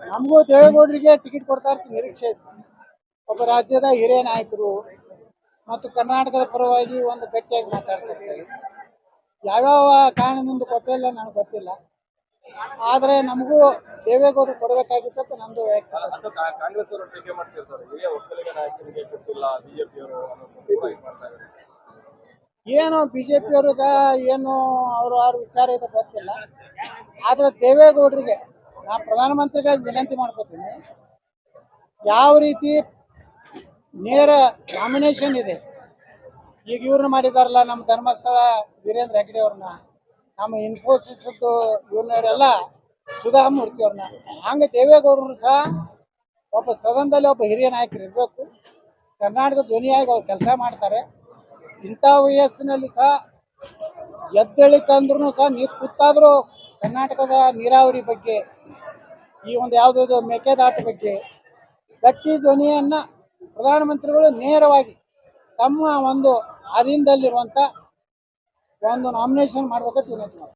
ನಮಗೂ ದೇವೇಗೌಡರಿಗೆ ಟಿಕೆಟ್ ಕೊಡ್ತಾ ಇರ್ತೀವಿ ನಿರೀಕ್ಷೆ ಇದೆ. ಒಬ್ಬ ರಾಜ್ಯದ ಹಿರಿಯ ನಾಯಕರು ಮತ್ತು ಕರ್ನಾಟಕದ ಪರವಾಗಿ ಒಂದು ಗಟ್ಟಿಯಾಗಿ ಮಾತಾಡ್ತಿರ್ತಾರೆ. ಯಾವ್ಯಾವ ಕಾರಣದಿಂದ ಕೊಟ್ಟಿಲ್ಲ ನನಗೆ ಗೊತ್ತಿಲ್ಲ, ಆದರೆ ನಮಗೂ ದೇವೇಗೌಡರು ಕೊಡಬೇಕಾಗಿತ್ತು ಅಂತ ನಮ್ಮದು ವೈಯಕ್ತಿಕ. ಕಾಂಗ್ರೆಸ್ ಅವರು ಟೀಕೆ ಮಾಡ್ತಾರೆ ಸರ್, ಹಿರಿಯ ಒಕ್ಕಲಿಗ ನಾಯಕರಿಗೆ ಕೊಟ್ಟಿಲ್ಲ ಬಿಜೆಪಿಯವರು ಮಾಡ್ತಾ ಇದ್ದಾರೆ. ಏನು ಬಿಜೆಪಿಯವ್ರಿಗೆ ಏನು ಅವ್ರ ವಿಚಾರ ಇದೆ ಗೊತ್ತಿಲ್ಲ, ಆದರೆ ದೇವೇಗೌಡರಿಗೆ ನಾ ಪ್ರಧಾನಮಂತ್ರಿಗಳಿಗೆ ವಿನಂತಿ ಮಾಡ್ಕೋತೀನಿ, ಯಾವ ರೀತಿ ನೇರ ನಾಮಿನೇಷನ್ ಇದೆ. ಈಗ ಇವ್ರನ್ನ ಮಾಡಿದಾರಲ್ಲ, ನಮ್ಮ ಧರ್ಮಸ್ಥಳ ವೀರೇಂದ್ರ ಹೆಗ್ಗಡೆ ಅವ್ರನ್ನ, ನಮ್ಮ ಇನ್ಫೋಸಿಸ್ದು ಇವ್ರನ್ನೆಲ್ಲ ಸುಧಾಮೂರ್ತಿ ಅವ್ರನ್ನ, ಹಂಗೆ ದೇವೇಗೌಡರು ಸಹ ಒಬ್ಬ ಸದನದಲ್ಲಿ ಒಬ್ಬ ಹಿರಿಯ ನಾಯಕರು ಇರಬೇಕು. ಕರ್ನಾಟಕದ ಧ್ವನಿಯಾಗಿ ಅವ್ರು ಕೆಲಸ ಮಾಡ್ತಾರೆ. ಇಂಥ ವಯಸ್ಸಿನಲ್ಲಿ ಸಹ ಎದ್ದೇಳಿಕಂದ್ರೂ ಸಹ ನೀರು ಕೂತಾದರೂ ಕರ್ನಾಟಕದ ನೀರಾವರಿ ಬಗ್ಗೆ, ಈ ಒಂದು ಯಾವುದಾದ್ರು ಮೇಕೆದಾಟು ಬಗ್ಗೆ ಗಟ್ಟಿ ಧ್ವನಿಯನ್ನು ಪ್ರಧಾನಮಂತ್ರಿಗಳು ನೇರವಾಗಿ ತಮ್ಮ ಒಂದು ಅಧೀನದಲ್ಲಿರುವಂಥ ಒಂದು ನಾಮಿನೇಷನ್ ಮಾಡ್ಬೇಕಂತ ವಿನಂತಿ ಮಾಡ್ತಾರೆ.